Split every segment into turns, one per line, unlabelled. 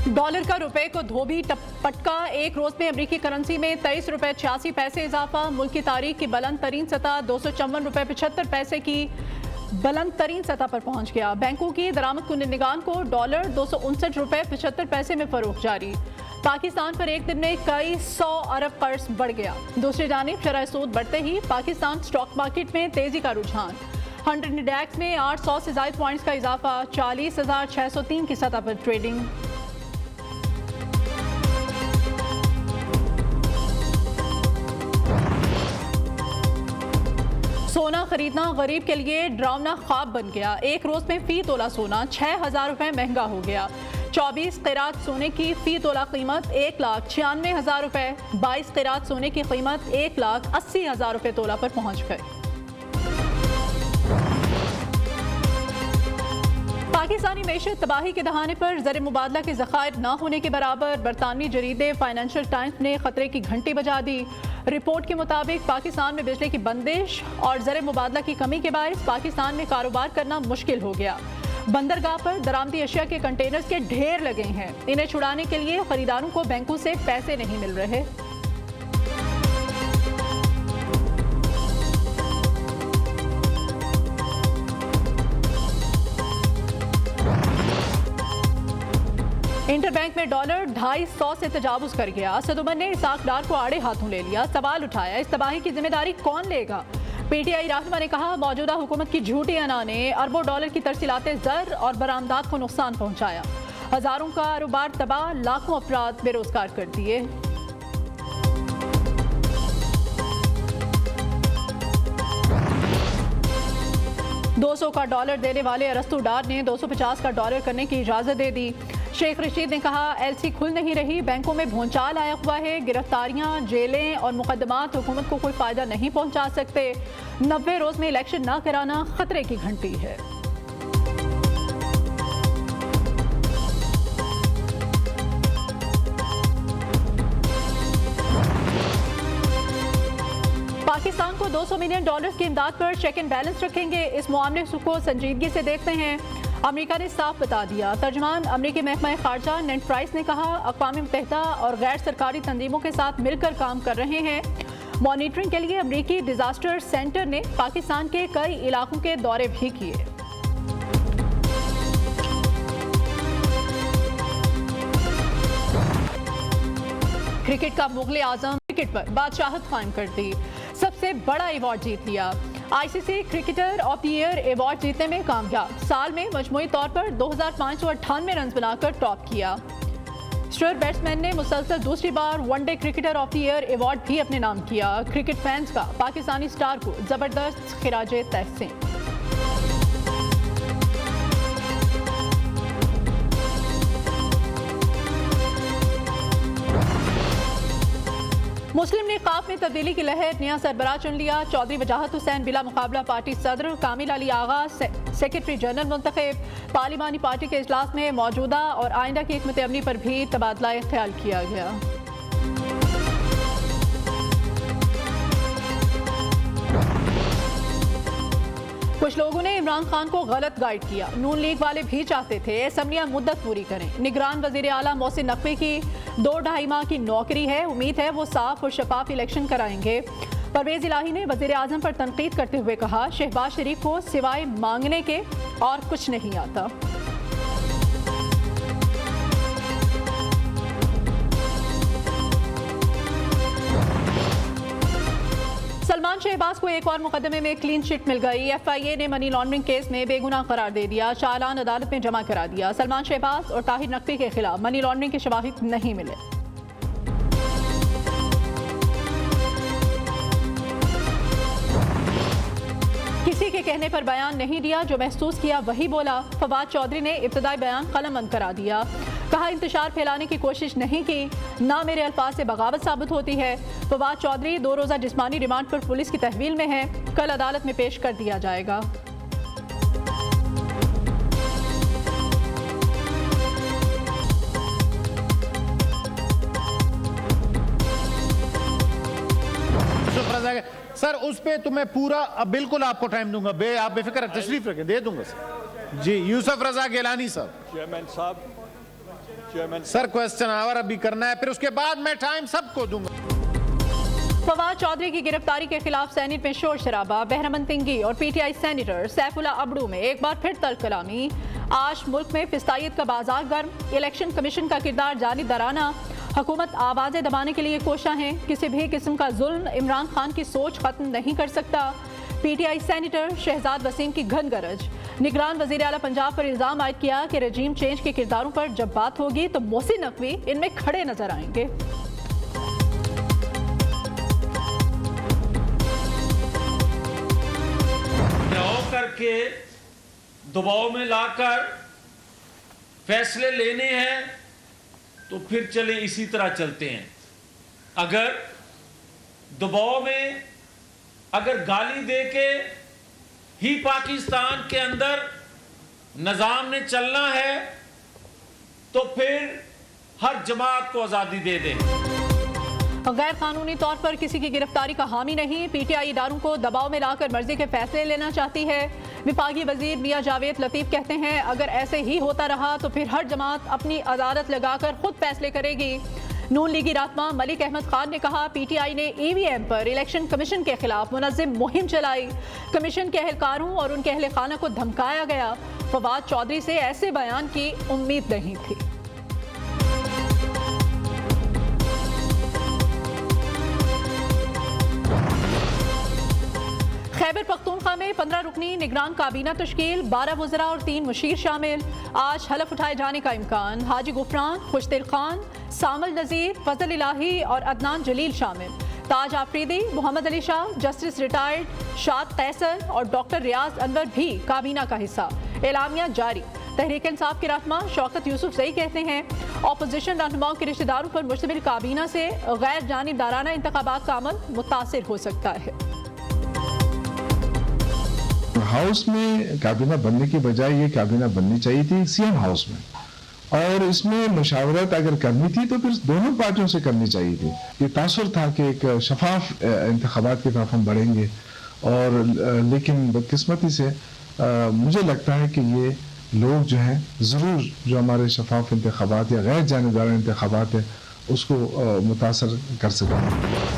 Dollar का रुपए को धोबी पटका, एक रोज में अमरीकी करेंसी में 23 रुपए 86 पैसे इजाफा। मुल्क की तारीख की बुलंद तरीन सतह 254 रुपए 75 पैसे की बुलंद तरीन सतह पर पहुंच गया। बैंकों की दरामद कुनिंदगान को डॉलर 259 रुपए 75 पैसे में फरोख्त जारी। पाकिस्तान पर एक दिन में कई 100 अरब कर्ज बढ़ गया। दूसरी जानिब शरह सूद बढ़ते ही पाकिस्तान स्टॉक मार्केट में तेजी का रुझान। 100 इंडेक्स में 800 से ज्यादा पॉइंट्स का इजाफा, 40,603 की सतह पर ट्रेडिंग। सोना खरीदना गरीब के लिए डरावना ख्वाब बन गया। एक रोज में फी तोला सोना 6,000 रुपए महंगा हो गया। 24 क़िरात सोने की फी तोला कीमत 1,96,000 रुपए, 22 क़िरात सोने की कीमत 1,80,000 रुपए तोला पर पहुंच गई। पाकिस्तानी मेशत तबाही के दहाने पर ज़र मुबादला के ज़खायर न होने के बराबर। बरतानवी जरीदे फाइनेंशियल टाइम्स ने खतरे की घंटी बजा दी। रिपोर्ट के मुताबिक पाकिस्तान में बिजली की बंदिश और ज़र मुबादला की कमी के बायस पाकिस्तान में कारोबार करना मुश्किल हो गया। बंदरगाह पर दरामदी अशिया के कंटेनर्स के ढेर लगे हैं। इन्हें छुड़ाने के लिए खरीदारों को बैंकों से पैसे नहीं मिल रहे। इंटरबैंक में डॉलर 250 से तजावुज कर गया। असद उमर ने इसाक डार को आड़े हाथों ले लिया। सवाल उठाया, इस तबाही की जिम्मेदारी कौन लेगा? पीटीआई रहनुमा ने कहा, मौजूदा हुकूमत की झूठी अना ने अरबों डॉलर की तरसीलाते ज़र और बरामदात को नुकसान पहुंचाया। हजारों का कारोबार तबाह, लाखों अफराद बेरोजगार कर दिए। $200 का डॉलर देने वाले अरस्तु डार ने 250 का डॉलर करने की इजाजत दे दी। शेख रशीद ने कहा, एलसी खुल नहीं रही, बैंकों में भूचाल आया हुआ है। गिरफ्तारियां, जेलें और मुकदमात हुकूमत को कोई फायदा नहीं पहुंचा सकते। 90 रोज में इलेक्शन ना कराना खतरे की घंटी है। पाकिस्तान को $200 मिलियन की इमदाद पर चेक एंड बैलेंस रखेंगे। इस मामले को संजीदगी से देखते हैं। अमेरिका ने साफ बता दिया। तर्जमान अमेरिकी महकमा खारजा नेड प्राइस ने कहा, अक़वाम मुत्तहिदा और गैर सरकारी तंजीमों के साथ मिलकर काम कर रहे हैं। मॉनिटरिंग के लिए अमेरिकी डिजास्टर सेंटर ने पाकिस्तान के कई इलाकों के दौरे भी किए। क्रिकेट का मुगल आजम क्रिकेट पर बादशाहत कायम कर दी। सबसे बड़ा अवार्ड जीत लिया। ICC cricketer of the year award जीतने में कामयाब। साल में मजमूई तौर पर 2598 रन बनाकर टॉप किया। स्टुअर्ट बैट्समैन ने मुसलसल दूसरी बार one day cricketer of the year award भी अपने नाम किया। क्रिकेट फैंस का पाकिस्तानी स्टार को जबरदस्त खिराजे तहसीन। मुस्लिम लीग काफ में तब्दीली की लहर, नया सरबराह चुन लिया। चौधरी वजाहत हुसैन बिला मुकाबला पार्टी सदर, कामिल अली आगा सेक्रेटरी जनरल मुंतखब। पार्लिमानी पार्टी के इजलास में मौजूदा और आइंदा की हिकमत अमली पर भी तबादला ख्याल किया गया। कुछ लोगों ने इमरान खान को गलत गाइड किया। नून लीग वाले भी चाहते थे असम्बलियां मुद्दत पूरी करें। निगरान वजीर आला मोहसिन नकवी की 2-2.5 माह की नौकरी है। उम्मीद है वो साफ और शफाफ इलेक्शन कराएंगे। परवेज इलाही ने वजीर आजम पर तनकीद करते हुए कहा, शहबाज शरीफ को सिवाय मांगने के और कुछ नहीं आता। सलमान शहबाज को एक और मुकदमे में क्लीन चिट मिल गई। एफआईए ने मनी लॉन्ड्रिंग केस में बेगुनाह करार दे दिया। चालान अदालत में जमा करा दिया। सलमान शहबाज और ताहिर नकवी के खिलाफ मनी लॉन्ड्रिंग के शवाहिद नहीं मिले। किसी के कहने पर बयान नहीं दिया, जो महसूस किया वही बोला। फवाद चौधरी ने इब्तदाई बयान कलमबंद करा दिया। कहा, इंतशार फैलाने की कोशिश नहीं की, ना मेरे अल्फाज से बगावत साबित होती है। फवाद चौधरी 2 रोज़ा जिस्मानी रिमांड पर पुलिस की तहवील में है। कल अदालत में पेश कर दिया जाएगा।
सर उस पे तो मैं पूरा बिल्कुल आपको टाइम दूंगा। आप बेफिक्र तशरीफ रखें, दे दूंगा सर। जी यूसुफ रजा गिलानी साहब।
चेयरमैन साहब
सर क्वेश्चन आवर अभी करना है, फिर उसके बाद मैं टाइम सबको दूंगा।
फवाद चौधरी की गिरफ्तारी के खिलाफ सेनेट में शोर शराबा। बहरमन तिंगी और पीटीआई सेनेटर सैफुल्ला अबड़ू में एक बार फिर तल्ख कलामी। आज मुल्क में फिस्तायत का बाजार गर्म। इलेक्शन कमीशन का किरदार जानिबदाराना। हुकूमत आवाजें दबाने के लिए कोशा है। किसी भी किस्म का जुल्म इमरान खान की सोच खत्म नहीं कर सकता। पीटीआई सेनेटर शहजाद वसीम की घन गरज। निगरान वजीर आला पंजाब पर इल्जाम आयद किया कि रजीम चेंज के किरदारों पर जब बात होगी तो मोहसिन नकवी इनमें खड़े नजर आएंगे।
करके दबाव में लाकर फैसले लेने हैं तो फिर चले इसी तरह चलते हैं। अगर दबाव में अगर गाली देके ही पाकिस्तान के अंदर निजाम ने चलना है तो फिर हर जमात को आजादी दे दें।
गैर कानूनी तौर पर किसी की गिरफ्तारी का हामी नहीं। पीटीआई इदारों को दबाव में लाकर मर्जी के फैसले लेना चाहती है। विफाकी वजीर मियां जावेद लतीफ कहते हैं अगर ऐसे ही होता रहा तो फिर हर जमात अपनी अदालत लगाकर खुद फैसले करेगी। नून लीगी रहनुमा मलिक अहमद खान ने कहा पीटीआई ने ईवीएम पर इलेक्शन कमीशन के खिलाफ मुनज़्ज़म मुहिम चलाई। कमीशन के एहलकारों और उनके अहल खाना को धमकाया गया। फवाद चौधरी से ऐसे बयान की उम्मीद नहीं थी। खैबर पख्तूनख्वा में 15 रुकनी निगरान काबीना तश्कील। 12 वज़रा और 3 मुशीर शामिल। आज हलफ उठाए जाने का इम्कान। हाजी गुफरान, खुशदिल खान, सामल नज़ीर, फजल इलाही और अदनान जलील शामिल। ताज आफरीदी, मोहम्मद अली शाह, जस्टिस रिटायर्ड शाद कैसर और डॉक्टर रियाज अनवर भी काबीना का हिस्सा। एलामिया जारी। तहरीक इंसाफ के रहनुमा शौकत यूसुफ सही कहते हैं अपोजिशन रहनुमाओं के रिश्तेदारों पर मुश्तमिल काबीना से गैर जानिबदाराना इंतखाबात का अमल मुतासिर हो सकता है।
हाउस में काबीना बनने की बजाय ये काबीना बननी चाहिए थी सीएम हाउस में, और इसमें मुशावरत अगर करनी थी तो फिर दोनों पार्टियों से करनी चाहिए थी। ये तासुर था कि एक शफाफ इंतखाबात की तरफ हम बढ़ेंगे, और लेकिन बदकिस्मती से मुझे लगता है कि ये लोग जो हैं ज़रूर जो हमारे शफाफ इंतखाबात या गैर जानिबदाराना इंतखाबात है उसको मुतासर कर सकें।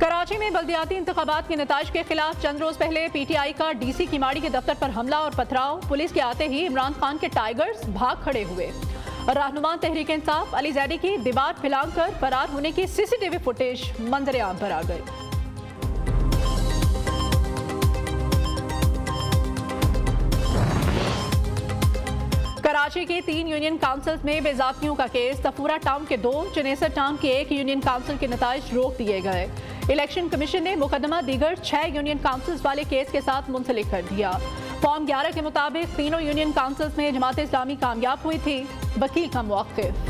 कराची में बल्दियाती इंतखाबात के नताइज के खिलाफ चंद रोज पहले पीटीआई का डीसी किमाड़ी के दफ्तर पर हमला और पथराव। पुलिस के आते ही इमरान खान के टाइगर्स भाग खड़े हुए। रहनुमा तहरीक इंसाफ अली जैदी की दीवार फैलाकर फरार होने की सीसीटीवी फुटेज मंजर आम पर आ गई। कराची की 3 यूनियन काउंसिल्स में बेजातियों का केस। तफूरा टाउन के 2, चनेसर टाउन के 1 यूनियन काउंसिल के नताइज रोक दिए गए। इलेक्शन कमीशन ने मुकदमा दीगर 6 यूनियन काउंसिल्स वाले केस के साथ मुंसलिक कर दिया। फॉर्म 11 के मुताबिक तीनों यूनियन काउंसिल्स में जमात इस्लामी कामयाब हुई थी। वकील का मौक़िफ़।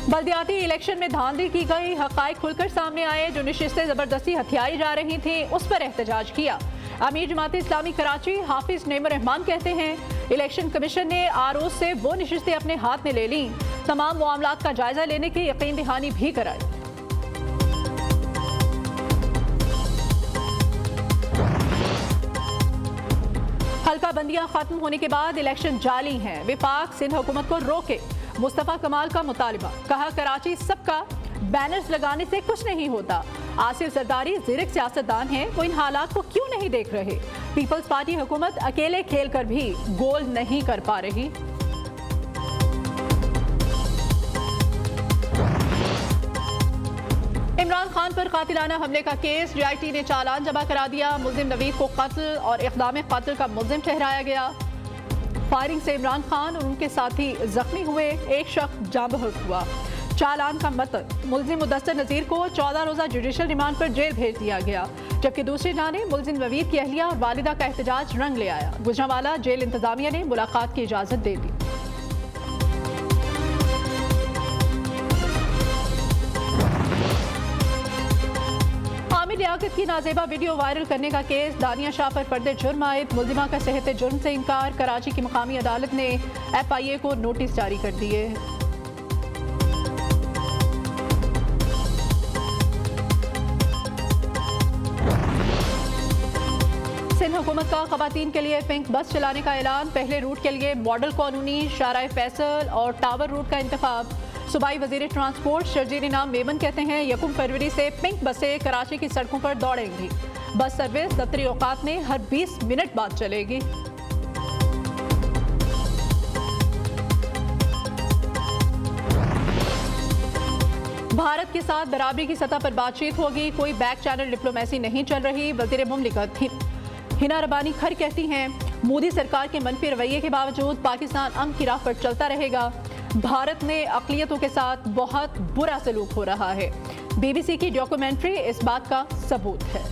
बल्दियाती इलेक्शन में धांधली की गई, हक़ाइक़ खुलकर सामने आए। जो नशिस्तें ज़बरदस्ती हथियाई जा रही थी उस पर एहतजाज किया। अमीर जमात इस्लामी कराची हाफिज नेमर रहमान कहते हैं इलेक्शन कमीशन ने आरओ से वो नशिस्तें अपने हाथ में ले ली। तमाम मामलात का जायजा लेने की यकीन दहानी भी कराई। हल्का बंदियां खत्म होने के बाद इलेक्शन जाली हैं। विफाक सिंध हुकूमत को रोके। मुस्तफा कमाल का मुतालिबा। कहा कराची सबका, बैनर्स लगाने से कुछ नहीं होता। आसिफ जरदारी ज़िरक सियासतदान हैं, वो इन हालात को क्यों नहीं देख रहे। पीपल्स पार्टी हुकूमत अकेले खेल कर भी गोल नहीं कर पा रही। इमरान खान पर कातिलाना हमले का केस। DIT ने चालान जमा करा दिया। मुल्जिम नवीद को कत्ल और इक़दाम कत्ल का मुल्जिम ठहराया गया। फायरिंग से इमरान खान और उनके साथी जख्मी हुए। एक शख्स जाँ बहक हुआ। चालान का मतन मुल्जिम मुदस्सिर नज़ीर को 14 रोज़ा जुडिशल रिमांड पर जेल भेज दिया गया, जबकि दूसरी जानिब मुल्जिम नवीद की अहलिया और वालिदा का एहतजाज रंग ले आया। गुजरांवाला जेल इंतजामिया ने मुलाकात की इजाज़त दे दी। आमिर लियाकत की नाजेबा वीडियो वायरल करने का केस। दानिया शाह पर पर्दे जुर्म आयद। मुल्जिमा का सेहत जुर्म से इनकार। कराची की मुकामी अदालत ने FIA को नोटिस जारी कर दिए। हुकूमत का खवातीन के लिए पिंक बस चलाने का ऐलान। पहले रूट के लिए मॉडल कॉलोनी, शाराय फैसल और टावर रूट का इंतखाब। सूबाई वजीर ट्रांसपोर्ट शर्जील इनाम मेमन कहते हैं 1 फरवरी से पिंक बसें कराची की सड़कों पर दौड़ेंगी। बस सर्विस दफ्तरी औकात में हर 20 मिनट बाद चलेगी। भारत के साथ बराबरी की सतह पर बातचीत होगी, कोई बैक चैनल डिप्लोमेसी नहीं चल रही। वज़ीर मुमलिकत हिना रबानी खर कहती हैं मोदी सरकार के मनफी रवैये के बावजूद पाकिस्तान अमन की राह पर चलता रहेगा। भारत में अक़लियतों के साथ बहुत बुरा सलूक हो रहा है। BBC की डॉक्यूमेंट्री इस बात का सबूत है।